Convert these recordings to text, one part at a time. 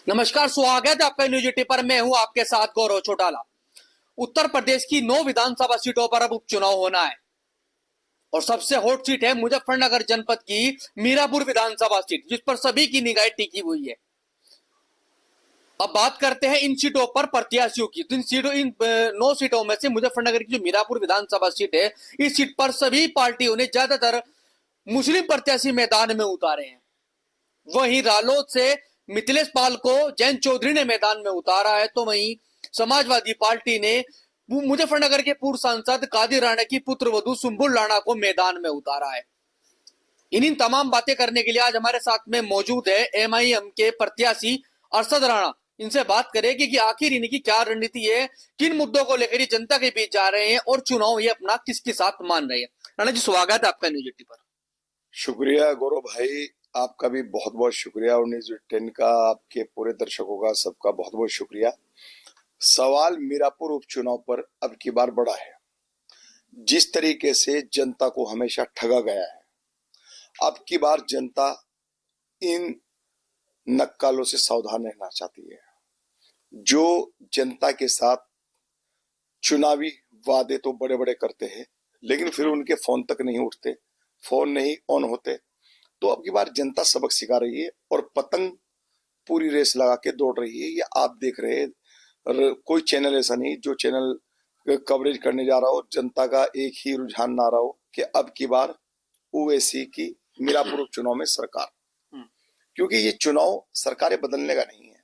नमस्कार, स्वागत है आपका न्यूज 80 पर। मैं हूं आपके साथ गौरव चौटाला। उत्तर प्रदेश की 9 विधानसभा सीटों पर अब उपचुनाव होना है और सबसे हॉट सीट है मुजफ्फरनगर जनपद की मीरापुर विधानसभा सीट, जिस पर सभी की निगाहें टिकी हुई है। अब बात करते हैं इन सीटों पर प्रत्याशियों की। तो इन 9 सीटों में से मुजफ्फरनगर की जो मीरापुर विधानसभा सीट है, इस सीट पर सभी पार्टियों ने ज्यादातर मुस्लिम प्रत्याशी मैदान में उतारे हैं। वहीं रालोद से मिथिलेश पाल को जयंत चौधरी ने मैदान में उतारा है, तो वहीं समाजवादी पार्टी ने मुजफ्फरनगर के पूर्व सांसद कादिर राणा की पुत्रवधू सुंबुल राणा को मैदान में उतारा है। इन तमाम बातें करने के लिए आज हमारे साथ में मौजूद है एमआईएम के प्रत्याशी अरशद राणा। इनसे बात करेंगे कि आखिर इनकी क्या रणनीति है, किन मुद्दों को लेकर ये जनता के बीच जा रहे हैं और चुनाव ये अपना किसके साथ मान रहे हैं। राणा जी, स्वागत है आपका न्यूज 80 पर। शुक्रिया गौरव भाई, आपका भी बहुत बहुत शुक्रिया और न्यूज 10 का, आपके पूरे दर्शकों का, सबका बहुत बहुत शुक्रिया। सवाल मीरापुर उपचुनाव पर अब की बार बड़ा है। जिस तरीके से जनता को हमेशा ठगा गया है, अब की बार जनता इन नक्कालों से सावधान रहना चाहती है, जो जनता के साथ चुनावी वादे तो बड़े बड़े करते हैं लेकिन फिर उनके फोन तक नहीं उठते, फोन नहीं ऑन होते। तो अब की बार जनता सबक सिखा रही है और पतंग पूरी रेस लगा के दौड़ रही है। ये आप देख रहे हैं, कोई चैनल ऐसा नहीं जो चैनल कवरेज करने जा रहा हो जनता का एक ही रुझान ना रहा हो कि अब की बार ओवैसी की मीरापुर उपचुनाव में सरकार। क्योंकि ये चुनाव सरकारें बदलने का नहीं है,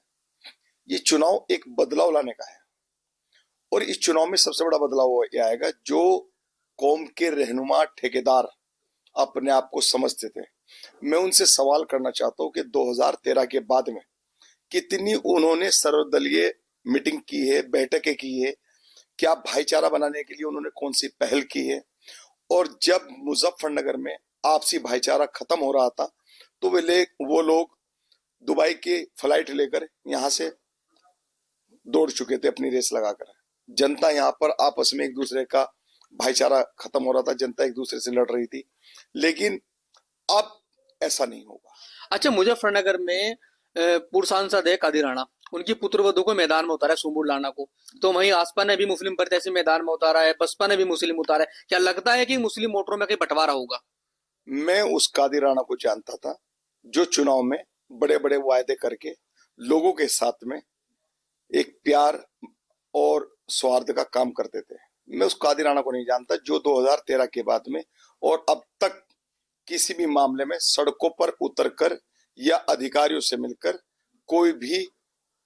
ये चुनाव एक बदलाव लाने का है। और इस चुनाव में सबसे बड़ा बदलाव ये आएगा, जो कौम के रहनुमा ठेकेदार अपने आप को समझते थे, मैं उनसे सवाल करना चाहता हूं कि 2013 के बाद में कितनी उन्होंने सर्वदलीय मीटिंग की है, बैठकें की है, क्या भाईचारा बनाने के लिए उन्होंने कौन सी पहल की है। और जब मुजफ्फरनगर में आपसी भाईचारा खत्म हो रहा था तो वो लोग दुबई के फ्लाइट लेकर यहां से दौड़ चुके थे अपनी रेस लगाकर। जनता यहाँ पर आपस में एक दूसरे का भाईचारा खत्म हो रहा था, जनता एक दूसरे से लड़ रही थी, लेकिन अब ऐसा नहीं होगा। अच्छा, मुजफ्फरनगर में पूर्व सांसद है कादिर राणा, उनकी पुत्रवधू को मैदान में उतारा है, सुंबुल राणा को। तो वहीं आसपा ने भी मुस्लिम प्रत्याशी मैदान में उतारा है, बसपा ने भी मुस्लिम उतारा है। क्या लगता है कि मुस्लिम वोटरों में कहीं बंटवारा होगा? मैं उस कादिर राणा को जानता था जो चुनाव में बड़े बड़े वायदे करके लोगों के साथ में एक प्यार और सौहार्द का काम करते थे। मैं उस कादिर राणा को नहीं जानता जो 2013 के बाद में और अब तक किसी भी मामले में सड़कों पर उतरकर या अधिकारियों से मिलकर कोई भी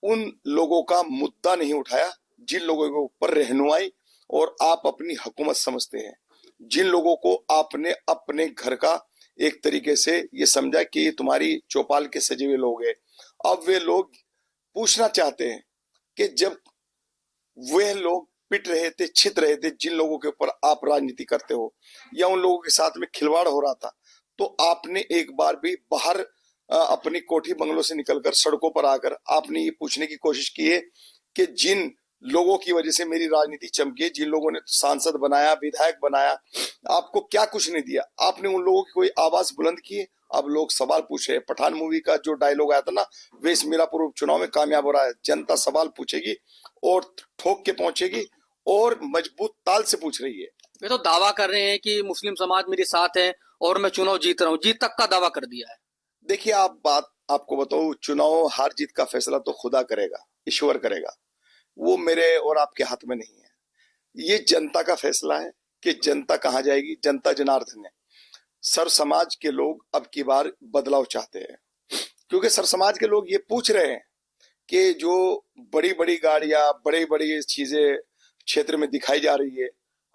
उन लोगों का मुद्दा नहीं उठाया जिन लोगों के ऊपर रहनुमाई और आप अपनी हुकूमत समझते हैं, जिन लोगों को आपने अपने घर का एक तरीके से ये समझा कि तुम्हारी चौपाल के सजे हुए लोग हैं। अब वे लोग पूछना चाहते हैं कि जब वे लोग पिट रहे थे, छित रहे थे, जिन लोगों के ऊपर आप राजनीति करते हो या उन लोगों के साथ में खिलवाड़ हो रहा था, तो आपने एक बार भी बाहर अपनी कोठी बंगलों से निकलकर सड़कों पर आकर आपने ये पूछने की कोशिश की है कि जिन लोगों की वजह से मेरी राजनीति चमकी, जिन लोगों ने सांसद बनाया, विधायक बनाया, आपको क्या कुछ नहीं दिया? आपने उन लोगों की कोई आवाज बुलंद की है? अब लोग सवाल पूछ रहे हैं। पठान मूवी का जो डायलॉग आया था ना, वे इस मीरापुर उपचुनाव में कामयाब हो रहा है। जनता सवाल पूछेगी और ठोक के पहुंचेगी और मजबूत ताल से पूछ रही है। वे तो दावा कर रहे हैं कि मुस्लिम समाज मेरे साथ है और मैं चुनाव जीत रहा हूँ, जीत तक का दावा कर दिया है। देखिए, आपको बताऊं, चुनाव हार जीत का फैसला तो खुदा करेगा, ईश्वर करेगा, वो मेरे और आपके हाथ में नहीं है। ये जनता का फैसला है कि जनता कहाँ जाएगी। जनता जनार्दन है। सर समाज के लोग अब की बार बदलाव चाहते हैं, क्योंकि सर समाज के लोग ये पूछ रहे हैं कि जो बड़ी बड़ी गाड़ियां, बड़ी बड़ी चीजें क्षेत्र में दिखाई जा रही है,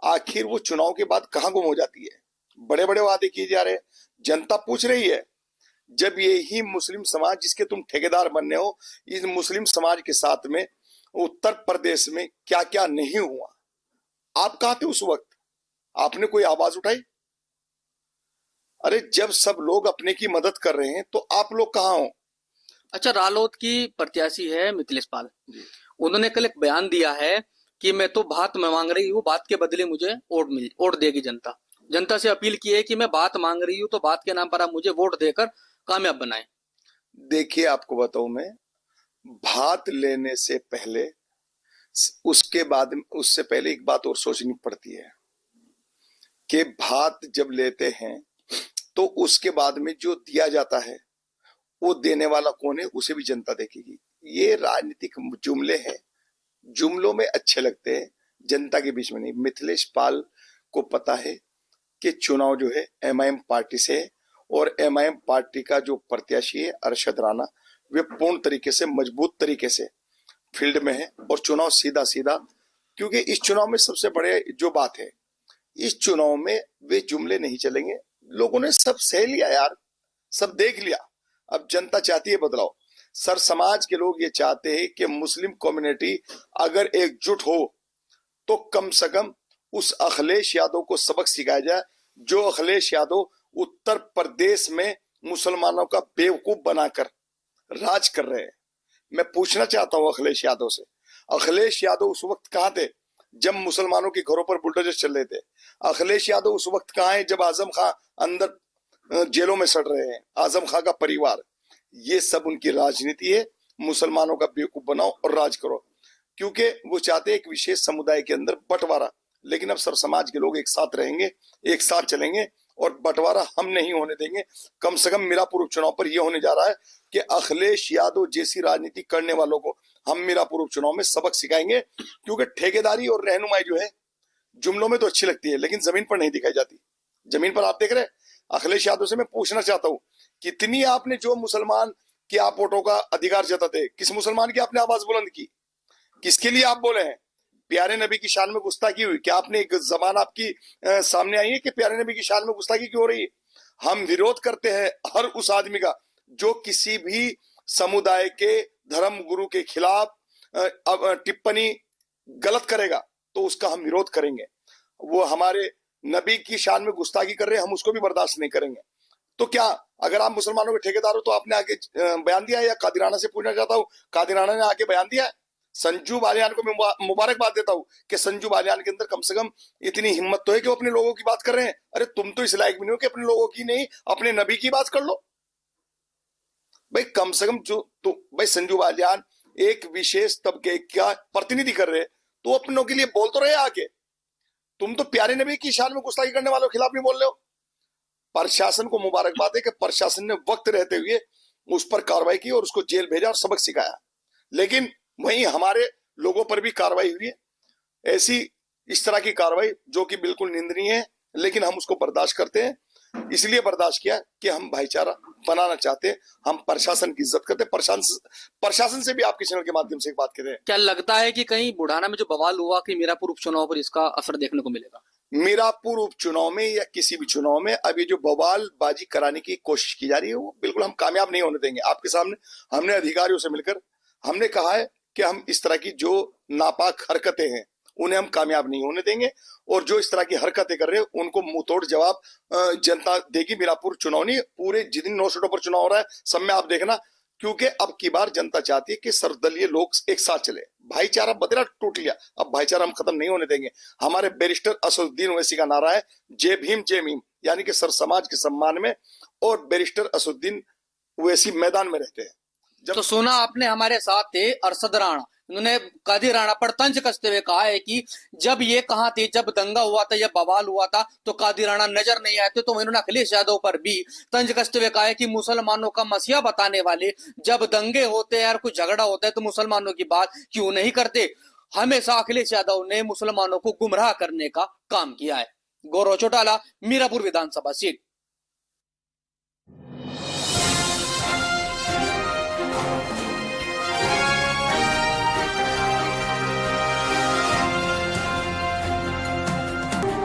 आखिर वो चुनाव के बाद कहाँ गुम हो जाती है? बड़े बड़े वादे किए जा रहे हैं, जनता पूछ रही है। जब यही मुस्लिम समाज जिसके तुम ठेकेदार बनने हो, इस मुस्लिम समाज के साथ में उत्तर प्रदेश में क्या क्या नहीं हुआ, आप कहाँ थे उस वक्त? आपने कोई आवाज उठाई? अरे, जब सब लोग अपने की मदद कर रहे हैं तो आप लोग कहाँ हो? अच्छा, रालोद की प्रत्याशी है मिथिलेश पाल, उन्होंने कल एक बयान दिया है कि मैं तो बात में मांग रही हूँ, बात के बदले मुझे वोट देगी जनता। जनता से अपील की है कि मैं बात मांग रही हूँ, तो बात के नाम पर आप मुझे वोट देकर कामयाब बनाएं। देखिए, आपको बताऊं, मैं भात लेने से पहले उससे पहले एक बात और सोचनी पड़ती है कि भात जब लेते हैं तो उसके बाद में जो दिया जाता है वो देने वाला कौन है उसे भी जनता देखेगी। ये राजनीतिक जुमले हैं, जुमलों में अच्छे लगते हैं, जनता के बीच में नहीं। मिथिलेश पाल को पता है कि चुनाव जो है एमआईएम पार्टी से है और एमआईएम पार्टी का जो प्रत्याशी है अरशद राणा, वे पूर्ण तरीके से मजबूत तरीके से फील्ड में है और चुनाव सीधा सीधा, क्योंकि इस चुनाव में सबसे बड़े जो बात है, इस चुनाव में वे जुमले नहीं चलेंगे। लोगों ने सब सह लिया यार, सब देख लिया। अब जनता चाहती है बदलाव। सर समाज के लोग ये चाहते हैं कि मुस्लिम कम्युनिटी अगर एकजुट हो तो कम से कम उस अखिलेश यादव को सबक सिखाया जाए जो अखिलेश यादव उत्तर प्रदेश में मुसलमानों का बेवकूफ बनाकर राज कर रहे हैं। मैं पूछना चाहता हूं अखिलेश यादव से, अखिलेश यादव उस वक्त कहां थे जब मुसलमानों के घरों पर बुलडोजर चल रहे थे? अखिलेश यादव उस वक्त कहां है जब आजम खां अंदर जेलों में सड़ रहे हैं, आजम खां का परिवार? ये सब उनकी राजनीति है, मुसलमानों का बेवकूफ बनाओ और राज करो, क्योंकि वो चाहते हैं एक विशेष समुदाय के अंदर बंटवारा। लेकिन अब सर समाज के लोग एक साथ रहेंगे, एक साथ चलेंगे और बंटवारा हम नहीं होने देंगे। कम से कम मीरापुर उपचुनाव पर यह होने जा रहा है कि अखिलेश यादव जैसी राजनीति करने वालों को हम मीरापुर उपचुनाव में सबक सिखाएंगे, क्योंकि ठेकेदारी और रहनुमाई जो है जुमलों में तो अच्छी लगती है लेकिन जमीन पर नहीं दिखाई जाती। जमीन पर आप देख रहे हैं। अखिलेश यादव से मैं पूछना चाहता हूं, कितनी आपने जो मुसलमान की आप वोटों का अधिकार जताते, किस मुसलमान की आपने आवाज बुलंद की? किसके लिए आप बोले हैं? प्यारे नबी की शान में गुस्ताखी हुई? क्या आपने एक जबान आपकी सामने आई है कि प्यारे नबी की शान में गुस्ताखी क्यों हो रही है? हम विरोध करते हैं हर उस आदमी का जो किसी भी समुदाय के धर्म गुरु के खिलाफ टिप्पणी गलत करेगा तो उसका हम विरोध करेंगे। वो हमारे नबी की शान में गुस्ताखी कर रहे हैं, हम उसको भी बर्दाश्त नहीं करेंगे। तो क्या अगर आप मुसलमानों के ठेकेदार हो तो आपने आगे बयान दिया है? या कादिराना से पूछना चाहता हूं, कादिराना ने आके बयान दिया है? संजू बालियान को मैं मुबारकबाद देता हूं कि संजू बालियान के अंदर कम से कम इतनी हिम्मत तो है कि वो अपने लोगों की बात कर रहे हैं। अरे तुम तो इस लायक भी नहीं हो कि अपने लोगों की नहीं अपने नबी की बात कर लो भाई। कम से कम जो तो भाई संजू बालियान एक विशेष तबके का प्रतिनिधि कर रहे हैं तो अपनों के लिए बोल तो रहे आके। तुम तो प्यारे नबी की शान में गुस्ताखी करने वालों के खिलाफ नहीं बोल रहे हो। प्रशासन को मुबारकबाद है कि प्रशासन ने वक्त रहते हुए उस पर कार्रवाई की और उसको जेल भेजा और सबक सिखाया। लेकिन वहीं हमारे लोगों पर भी कार्रवाई हुई है, ऐसी इस तरह की कार्रवाई जो कि बिल्कुल निंदनीय है, लेकिन हम उसको बर्दाश्त करते हैं। इसलिए बर्दाश्त किया कि हम भाईचारा बनाना चाहते हैं, हम प्रशासन की इज्जत करते हैं। प्रशासन से भी आपके चैनल के माध्यम से एक बात कहते हैं, क्या लगता है कि कहीं बुढ़ाना में जो बवाल हुआ कि मीरापुर उपचुनाव पर इसका असर देखने को मिलेगा? मीरापुर उपचुनाव में या किसी भी चुनाव में अब ये जो बवालबाजी कराने की कोशिश की जा रही है वो बिल्कुल हम कामयाब नहीं होने देंगे। आपके सामने हमने अधिकारियों से मिलकर हमने कहा है कि हम इस तरह की जो नापाक हरकतें हैं उन्हें हम कामयाब नहीं होने देंगे और जो इस तरह की हरकतें कर रहे हैं उनको मुंहतोड़ जवाब जनता देगी। मीरापुर चुनाव नहीं, पूरे जिन 9 सीटों पर चुनाव हो रहा है सब में आप देखना, क्योंकि अब की बार जनता चाहती है कि सर्वदलीय लोग एक साथ चले। भाईचारा बदला टूट लिया, अब भाईचारा हम खत्म नहीं होने देंगे। हमारे बैरिस्टर असदुद्दीन ओवैसी का नारा है जय भीम जय मीम, यानी कि सर समाज के सम्मान में, और बैरिस्टर असदुद्दीन ओवैसी मैदान में रहते हैं। तो सुना आपने हमारे साथ थे अरशद राणा, उन्होंने कादिर राणा पर तंज कसते हुए कहा है कि जब ये कहा थे, जब दंगा हुआ था या बवाल हुआ था तो कादिर राणा नजर नहीं आए थे। तो इन्होंने अखिलेश यादव पर भी तंज कसते हुए कहा है कि मुसलमानों का मसीहा बताने वाले जब दंगे होते हैं और कुछ झगड़ा होता है तो मुसलमानों की बात क्यों नहीं करते। हमेशा अखिलेश यादव ने मुसलमानों को गुमराह करने का काम किया है। गौरव चौटाला, मीरापुर विधानसभा सीट।